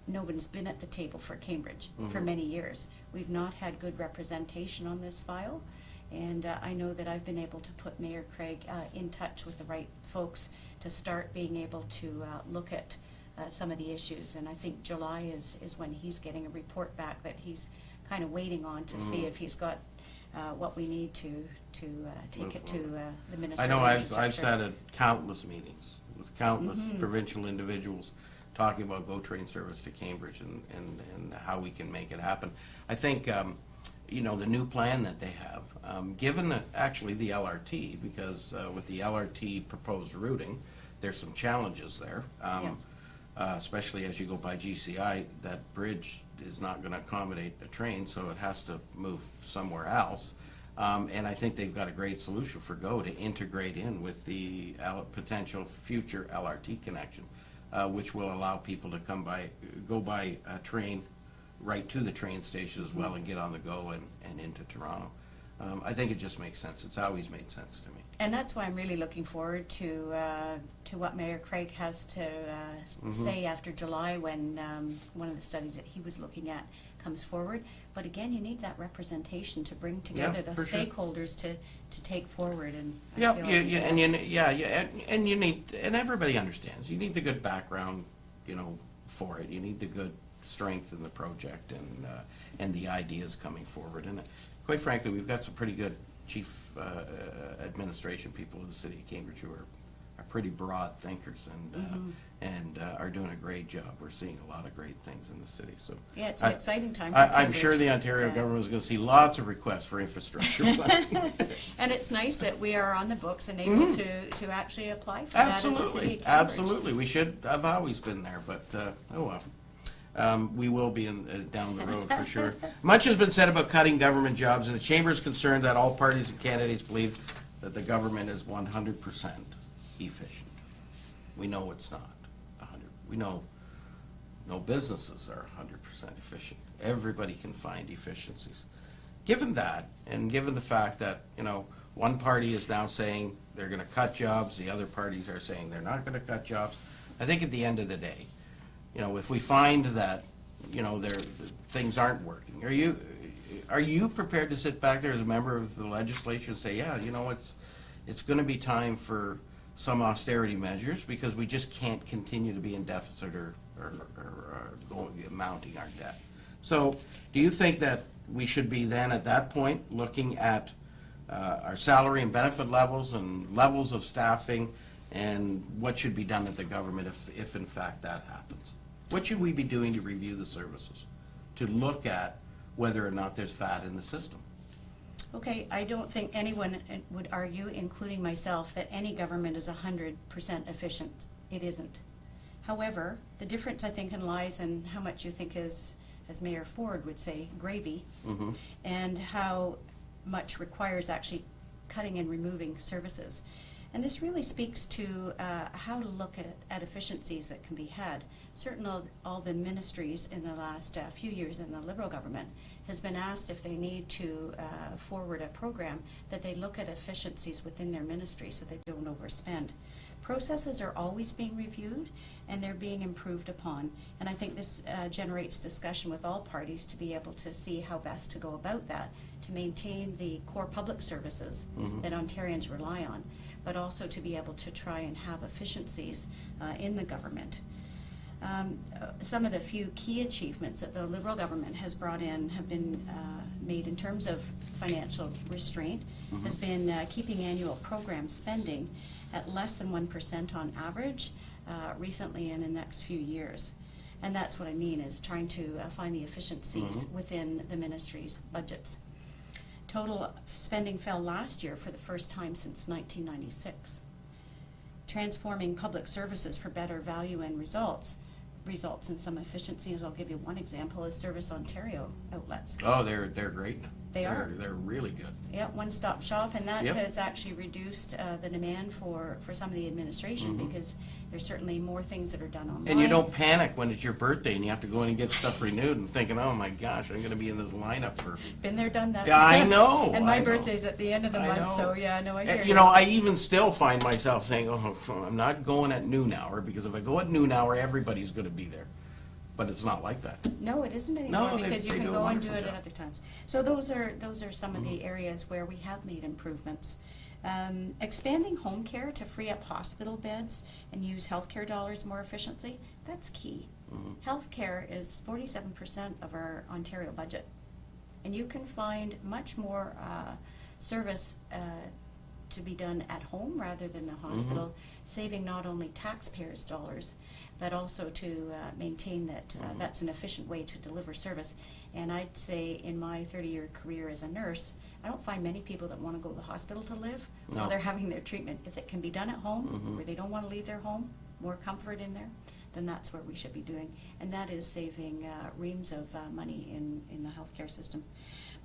no one's been at the table for Cambridge for many years. We've not had good representation on this file, and I know that I've been able to put Mayor Craig in touch with the right folks to start being able to look at some of the issues. And I think July is when he's getting a report back that he's kind of waiting on to see if he's got what we need to take it to the Minister. I know I've sat at countless meetings with countless provincial individuals talking about GO train service to Cambridge and how we can make it happen. I think you know, the new plan that they have, given actually the LRT, because with the LRT proposed routing, there's some challenges there. Especially as you go by GCI, that bridge is not going to accommodate a train, so it has to move somewhere else. And I think they've got a great solution for GO to integrate in with the potential future LRT connection, which will allow people to go by a train right to the train station as well and get on the GO and into Toronto. I think it just makes sense. It's always made sense to me. And that's why I'm really looking forward to what Mayor Craig has to say after July, when one of the studies that he was looking at comes forward. But again, you need that representation to bring together the stakeholders to take forward. And and you need, and everybody understands, you need the good background, you know, for it. You need the good strength in the project and the ideas coming forward. And quite frankly, we've got some pretty good chief administration people in the city of Cambridge who are pretty broad thinkers and are doing a great job. We're seeing a lot of great things in the city. So yeah, it's an exciting time for I'm sure the Ontario government is going to see lots of requests for infrastructure. And it's nice that we are on the books and able to actually apply for that as a city of Cambridge. Absolutely. We should have always been there, but oh well. We will be down the road for sure. Much has been said about cutting government jobs, and the Chamber is concerned that all parties and candidates believe that the government is 100% efficient. We know it's not 100. We know no businesses are 100% efficient. Everybody can find efficiencies. Given that, and given the fact that, you know, one party is now saying they're going to cut jobs, the other parties are saying they're not going to cut jobs, I think at the end of the day, you know, if we find that, you know, things aren't working, are you prepared to sit back there as a member of the legislature and say, yeah, you know, it's going to be time for some austerity measures because we just can't continue to be in deficit or mounting our debt? So do you think that we should be then at that point looking at our salary and benefit levels and levels of staffing and what should be done at the government if in fact that happens? What should we be doing to review the services, to look at whether or not there's fat in the system? Okay, I don't think anyone would argue, including myself, that any government is 100% efficient. It isn't. However, the difference, I think, lies in how much you think is, as Mayor Ford would say, gravy, and how much requires actually cutting and removing services. And this really speaks to how to look at efficiencies that can be had. Certainly all the ministries in the last few years in the Liberal government has been asked if they need to forward a program that they look at efficiencies within their ministry so they don't overspend. Processes are always being reviewed and they're being improved upon. And I think this generates discussion with all parties to be able to see how best to go about that, to maintain the core public services that Ontarians rely on, but also to be able to try and have efficiencies in the government. Some of the few key achievements that the Liberal government has brought in have been made in terms of financial restraint, has been keeping annual program spending at less than 1% on average recently and in the next few years. And that's what I mean, is trying to find the efficiencies within the ministry's budgets. Total spending fell last year for the first time since 1996. Transforming public services for better value and results in some efficiencies. I'll give you one example, is Service Ontario outlets. Oh, they're great. They're really good. Yeah, one-stop shop, and that has actually reduced the demand for some of the administration because there's certainly more things that are done online. And you don't panic when it's your birthday and you have to go in and get stuff renewed and thinking, oh my gosh, I'm going to be in this lineup for... Been there, done that. Yeah, I know. And my birthday's at the end of the month, so yeah, no, I hear you. You know, I even still find myself saying, oh, I'm not going at noon hour, because if I go at noon hour, everybody's going to be there. But it's not like that. No, it isn't anymore, No, because you they can do a go and do wonderful it job. at other times. So those are some of the areas where we have made improvements. Expanding home care to free up hospital beds and use healthcare dollars more efficiently, that's key. Healthcare is 47% of our Ontario budget. And you can find much more service to be done at home rather than the hospital, saving not only taxpayers' dollars, but also to maintain that that's an efficient way to deliver service. And I'd say in my 30-year career as a nurse, I don't find many people that want to go to the hospital to live while they're having their treatment. If it can be done at home, where they don't want to leave their home, more comfort in there, then that's where we should be doing. And that is saving reams of money in the healthcare system.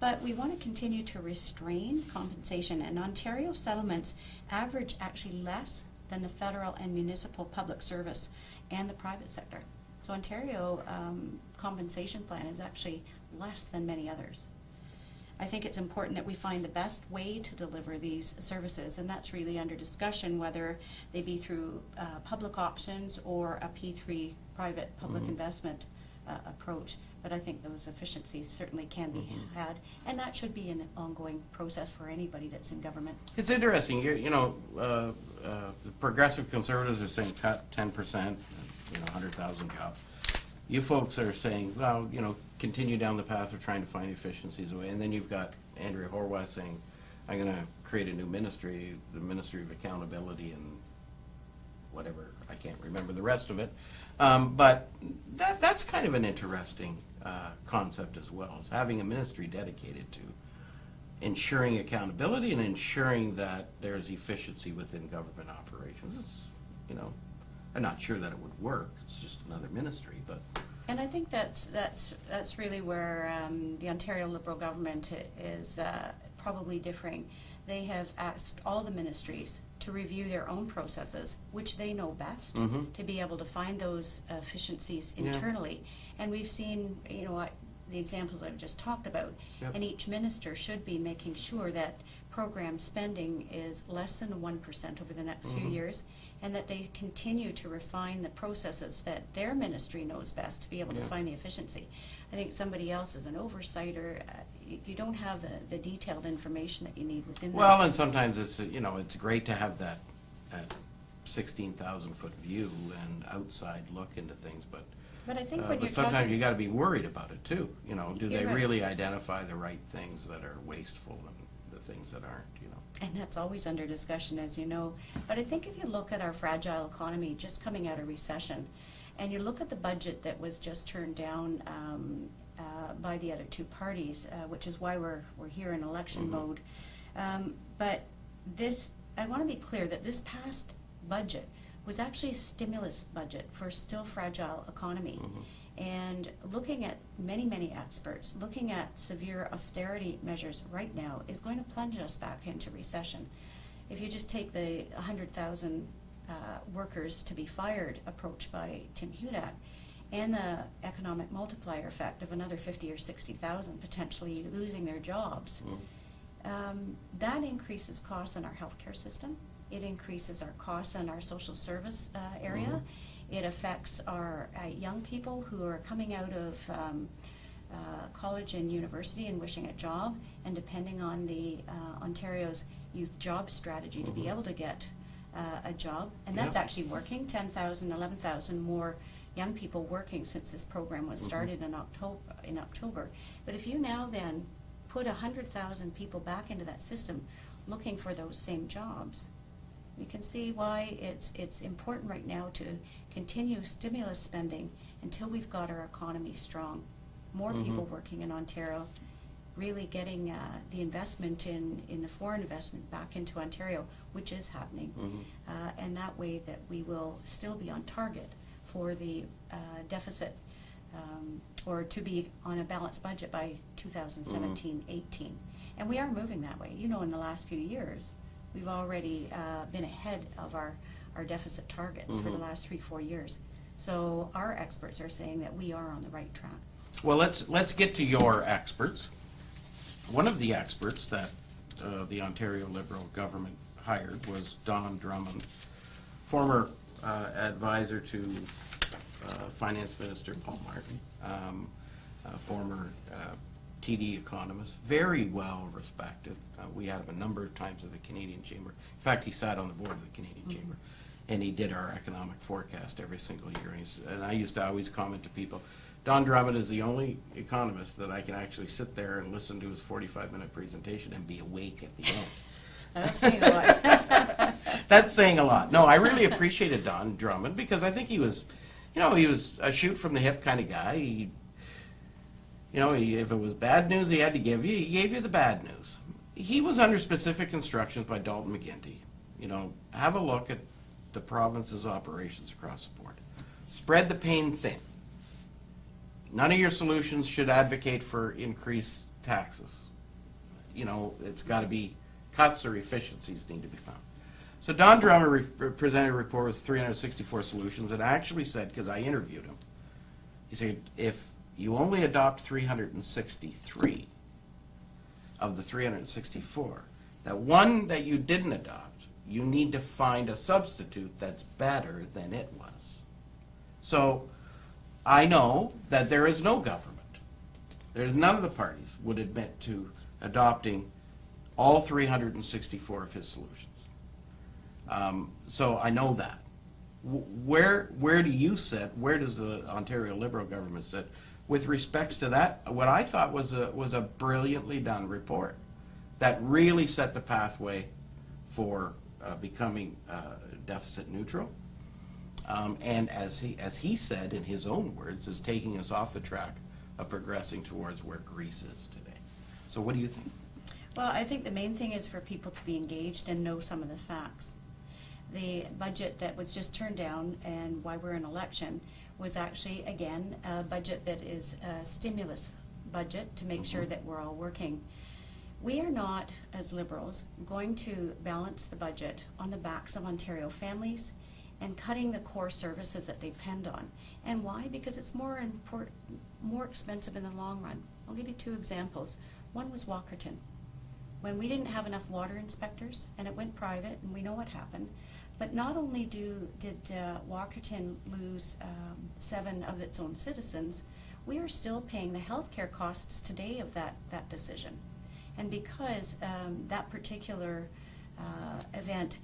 But we want to continue to restrain compensation, and Ontario settlements average actually less than the federal and municipal public service and the private sector. So Ontario compensation plan is actually less than many others. I think it's important that we find the best way to deliver these services, and that's really under discussion, whether they be through public options or a P3 private public investment approach. But I think those efficiencies certainly can be had, and that should be an ongoing process for anybody that's in government. It's interesting. The progressive conservatives are saying cut 10%, 100,000 jobs. You folks are saying, well, continue down the path of trying to find efficiencies away. And then you've got Andrea Horwath saying, I'm going to create a new ministry, the Ministry of Accountability and whatever. I can't remember the rest of it. But that's kind of an interesting concept as well, is having a ministry dedicated to ensuring accountability and ensuring that there's efficiency within government operations. It's, I'm not sure that it would work. It's just another ministry, but. And I think that's really where the Ontario Liberal government is probably differing. They have asked all the ministries to review their own processes, which they know best, to be able to find those efficiencies internally. And we've seen, the examples I've just talked about, and each minister should be making sure that program spending is less than 1% over the next few years, and that they continue to refine the processes that their ministry knows best to be able to find the efficiency. I think somebody else is an oversight, or you don't have the detailed information that you need within Well, and sometimes it's, it's great to have that 16,000-foot view and outside look into things, but I think when you're sometimes talking, you got to be worried about it too. Do they right. really identify the right things that are wasteful and the things that aren't? and that's always under discussion, as you know. But I think if you look at our fragile economy just coming out of recession, and you look at the budget that was just turned down by the other two parties, which is why we're here in election mode. But this, I want to be clear that this past budget was actually a stimulus budget for a still fragile economy. And looking at many experts, looking at severe austerity measures right now is going to plunge us back into recession. if you just take the 100,000 workers to be fired approach by Tim Hudak, and the economic multiplier effect of another 50 or 60,000 potentially losing their jobs, that increases costs in our healthcare system. It increases our costs in our social service area. It affects our young people who are coming out of college and university and wishing a job, and depending on the Ontario's youth job strategy to be able to get a job. And that's actually working. 10,000, 11,000 more young people working since this program was started in October. But if you now then put 100,000 people back into that system looking for those same jobs, you can see why it's important right now to continue stimulus spending until we've got our economy strong. More people working in Ontario, really getting the investment in the foreign investment back into Ontario, which is happening. And that way that we will still be on target for the deficit, or to be on a balanced budget by 2017-18. And we are moving that way. You know, in the last few years, we've already been ahead of our deficit targets for the last 3-4 years. So our experts are saying that we are on the right track. Well, let's get to your experts. One of the experts that the Ontario Liberal government hired was Don Drummond, former advisor to Finance Minister Paul Martin, former TD economist, very well respected. We had him a number of times at the Canadian Chamber. In fact, he sat on the board of the Canadian Chamber, and he did our economic forecast every single year. And I used to always comment to people, Don Drummond is the only economist that I can actually sit there and listen to his 45-minute presentation and be awake at the end. That's saying a lot. That's saying a lot. No, I really appreciated Don Drummond because I think he was, he was a shoot from the hip kind of guy. If it was bad news he had to give you, he gave you the bad news. He was under specific instructions by Dalton McGuinty. Have a look at the province's operations across the board. Spread the pain thin. None of your solutions should advocate for increased taxes. It's got to be cuts or efficiencies need to be found. So Don Drummond presented a report with 364 solutions and actually said, because I interviewed him, he said, if you only adopt 363 of the 364, that one that you didn't adopt, you need to find a substitute that's better than it was. So I know that there is no government. There's none of the parties would admit to adopting all 364 of his solutions. So I know that. Where do you sit? Where does the Ontario Liberal government sit with respects to that? What I thought was a brilliantly done report that really set the pathway for becoming deficit neutral. And as he said in his own words, is taking us off the track of progressing towards where Greece is today. So what do you think? Well, I think the main thing is for people to be engaged and know some of the facts. The budget that was just turned down and why we're in election was actually, again, a budget that is a stimulus budget to make sure that we're all working. We are not, as Liberals, going to balance the budget on the backs of Ontario families and cutting the core services that they depend on. And why? Because it's more expensive in the long run. I'll give you 2 examples. One was Walkerton. When we didn't have enough water inspectors and it went private, and we know what happened, but not only did Walkerton lose 7 of its own citizens, we are still paying the healthcare costs today of that decision. And because that particular event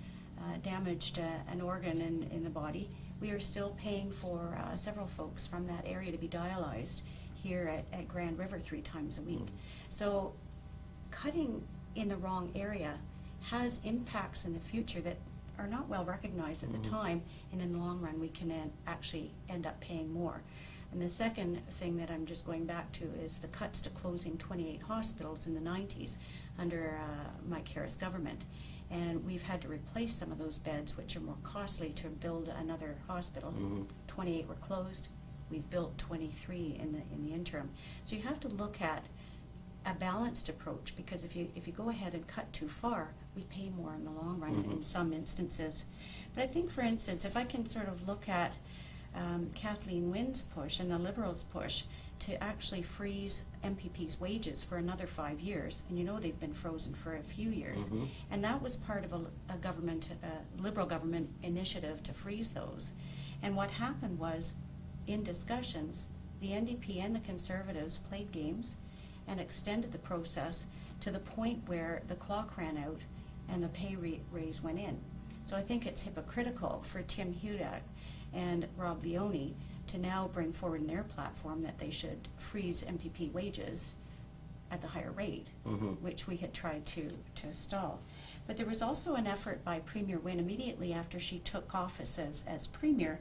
damaged an organ in the body, we are still paying for several folks from that area to be dialyzed here at Grand River 3 times a week. So cutting in the wrong area has impacts in the future that are not well recognized at the time, and in the long run we can actually end up paying more. And the second thing that I'm just going back to is the cuts to closing 28 hospitals in the 90s under Mike Harris government. And we've had to replace some of those beds, which are more costly, to build another hospital. 28 were closed. We've built 23 in the interim. So you have to look at a balanced approach, because if you go ahead and cut too far, we pay more in the long run in some instances. But I think, for instance, if I can sort of look at Kathleen Wynne's push and the Liberals' push to actually freeze MPP's wages for another 5 years, and you know they've been frozen for a few years, and that was part of a government, Liberal government initiative to freeze those. And what happened was, in discussions, the NDP and the Conservatives played games and extended the process to the point where the clock ran out and the pay raise went in. So I think it's hypocritical for Tim Hudak and Rob Leone to now bring forward in their platform that they should freeze MPP wages at the higher rate, which we had tried to stall. But there was also an effort by Premier Wynne immediately after she took office as Premier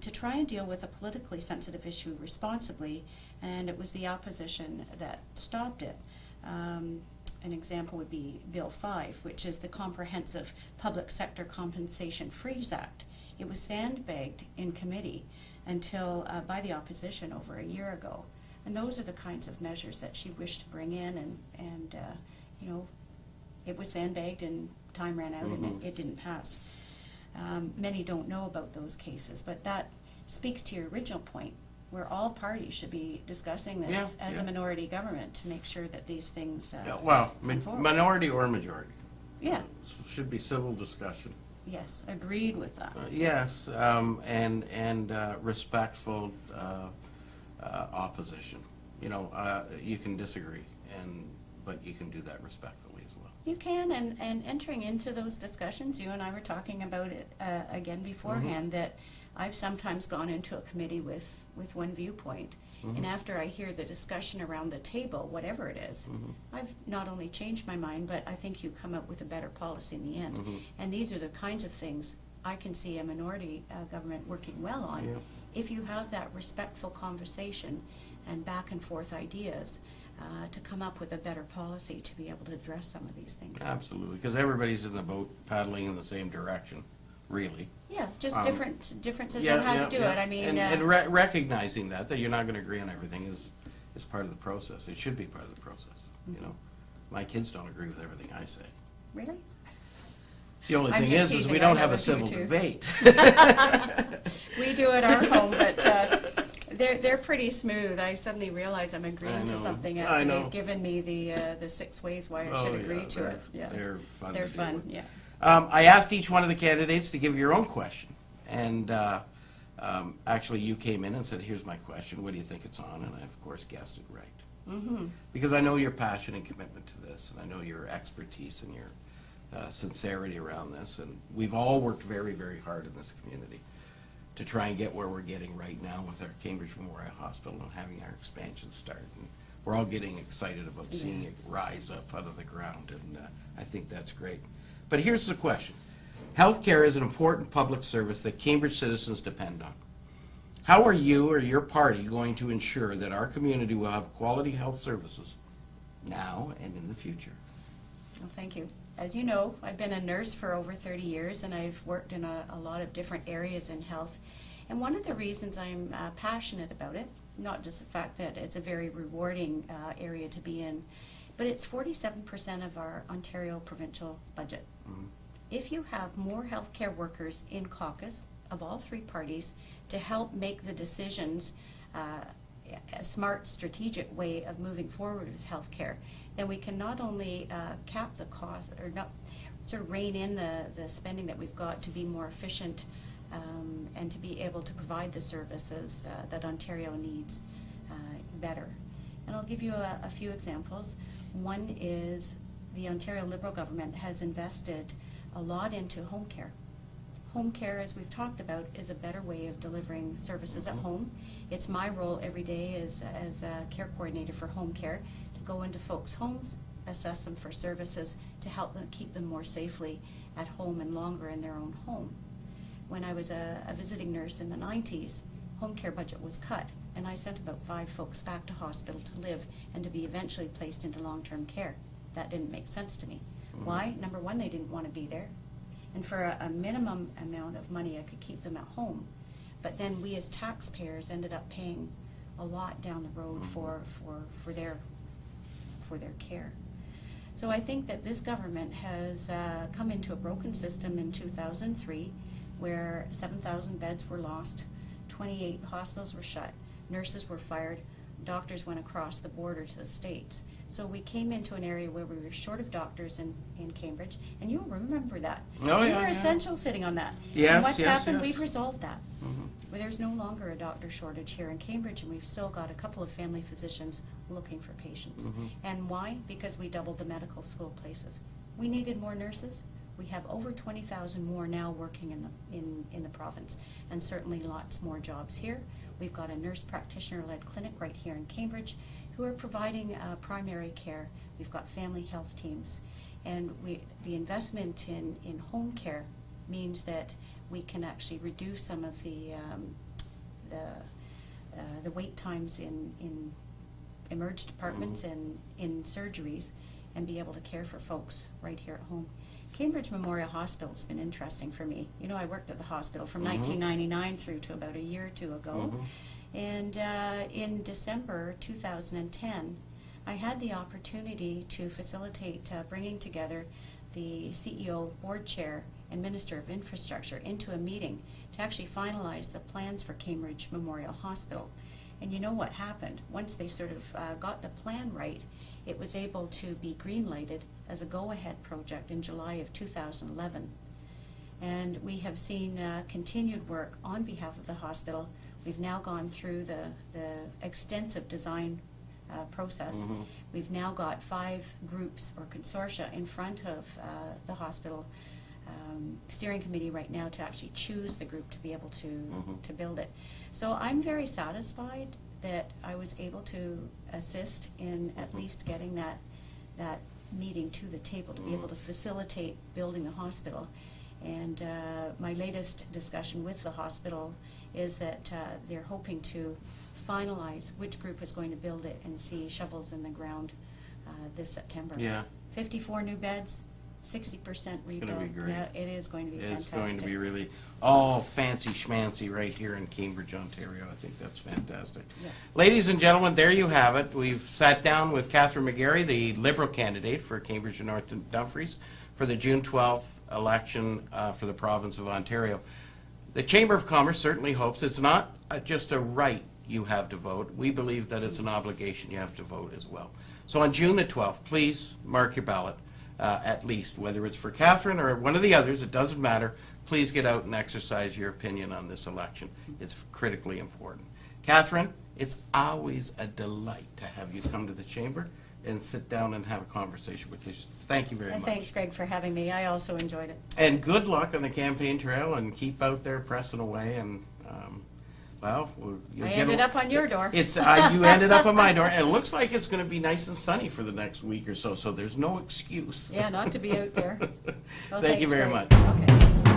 to try and deal with a politically sensitive issue responsibly, and it was the opposition that stopped it. An example would be Bill 5, which is the Comprehensive Public Sector Compensation Freeze Act. It was sandbagged in committee until by the opposition over a year ago. And those are the kinds of measures that she wished to bring in, and you know, it was sandbagged and time ran out and it didn't pass. Many don't know about those cases, but that speaks to your original point, where all parties should be discussing this as a minority government to make sure that these things well, minority or majority. Yeah. Should be civil discussion. Yes, agreed with that. Yes, and respectful opposition. You know, you can disagree, but you can do that respectfully as well. You can, and entering into those discussions, you and I were talking about it again beforehand, that I've sometimes gone into a committee with one viewpoint, and after I hear the discussion around the table, whatever it is, I've not only changed my mind, but I think you come up with a better policy in the end. And these are the kinds of things I can see a minority government working well on if you have that respectful conversation and back and forth ideas to come up with a better policy to be able to address some of these things. Absolutely, because everybody's in the boat paddling in the same direction, really. Yeah, just differences in how to do it. I mean, and recognizing that you're not going to agree on everything is part of the process. It should be part of the process. You know, my kids don't agree with everything I say. Really? The only thing is we don't have a civil debate. We do at our home, but they're pretty smooth. I suddenly realize I'm agreeing to something after they've given me the 6 ways why I should agree to it. Yeah, they're fun. They're fun. Yeah. I asked each one of the candidates to give your own question, and actually you came in and said, "Here's my question. What do you think it's on?" And I, of course, guessed it right. Because I know your passion and commitment to this, and I know your expertise and your sincerity around this, and we've all worked very, very hard in this community to try and get where we're getting right now with our Cambridge Memorial Hospital and having our expansion start. And we're all getting excited about seeing it rise up out of the ground, and I think that's great. But here's the question. Healthcare is an important public service that Cambridge citizens depend on. How are you or your party going to ensure that our community will have quality health services now and in the future? Well, thank you. As you know, I've been a nurse for over 30 years, and I've worked in a lot of different areas in health. And one of the reasons I'm passionate about it, not just the fact that it's a very rewarding area to be in, but it's 47% of our Ontario provincial budget. If you have more healthcare workers in caucus of all 3 parties to help make the decisions a smart, strategic way of moving forward with healthcare, then we can not only cap the cost, or not sort of rein in the spending that we've got to be more efficient and to be able to provide the services that Ontario needs better. And I'll give you a few examples. One is the Ontario Liberal government has invested a lot into home care. Home care, as we've talked about, is a better way of delivering services at home. It's my role every day as a care coordinator for home care to go into folks' homes, assess them for services to help them keep them more safely at home and longer in their own home. When I was a visiting nurse in the 90s, home care budget was cut, and I sent about 5 folks back to hospital to live and to be eventually placed into long-term care. That didn't make sense to me. Why? Number one, they didn't want to be there. And for a minimum amount of money, I could keep them at home. But then we as taxpayers ended up paying a lot down the road for their care. So I think that this government has come into a broken system in 2003 where 7,000 beds were lost, 28 hospitals were shut, nurses were fired, doctors went across the border to the States. So we came into an area where we were short of doctors in Cambridge, and you'll remember that. Oh, we yeah, were yeah. essential sitting on that. Yes, and what's yes, happened, yes. we've resolved that. Mhm. Well, there's no longer a doctor shortage here in Cambridge, and we've still got a couple of family physicians looking for patients. Mhm. And why? Because we doubled the medical school places. We needed more nurses. We have over 20,000 more now working in the province, and certainly lots more jobs here. We've got a nurse practitioner-led clinic right here in Cambridge who are providing primary care. We've got family health teams, and the investment in home care means that we can actually reduce some of the wait times in emerge departments and in surgeries, and be able to care for folks right here at home. Cambridge Memorial Hospital's been interesting for me. You know, I worked at the hospital from 1999 through to about a year or two ago. And in December 2010, I had the opportunity to facilitate bringing together the CEO, board chair, and Minister of Infrastructure into a meeting to actually finalize the plans for Cambridge Memorial Hospital. And you know what happened? Once they sort of got the plan right, it was able to be green-lighted as a go-ahead project in July of 2011. And we have seen continued work on behalf of the hospital. We've now gone through the extensive design process. We've now got 5 groups or consortia in front of the hospital steering committee right now to actually choose the group to be able to build it. So I'm very satisfied that I was able to assist in at least getting that meeting to the table to be able to facilitate building the hospital. And my latest discussion with the hospital is that they're hoping to finalize which group is going to build it and see shovels in the ground this September. Yeah. 54 new beds, 60% rebuild. It's going to be great. Yeah, it is going to be fantastic. It's going to be really all fancy schmancy right here in Cambridge, Ontario. I think that's fantastic. Yeah. Ladies and gentlemen, there you have it. We've sat down with Kathryn McGarry, the Liberal candidate for Cambridge and North Dumfries for the June 12th election for the province of Ontario. The Chamber of Commerce certainly hopes it's not just a right you have to vote. We believe that it's an obligation you have to vote as well. So on June the 12th, please mark your ballot. At least, whether it's for Kathryn or one of the others, it doesn't matter. Please get out and exercise your opinion on this election. It's critically important. Kathryn, it's always a delight to have you come to the Chamber and sit down and have a conversation with you. Thank you very much. Thanks, Greg, for having me. I also enjoyed it. And good luck on the campaign trail, and keep out there pressing away. And well, you'll I ended up on your door. It's you ended up on my door. And it looks like it's going to be nice and sunny for the next week or so. So there's no excuse. Yeah, not to be out there. Well, Thank you thanks, very Greg. much. Okay.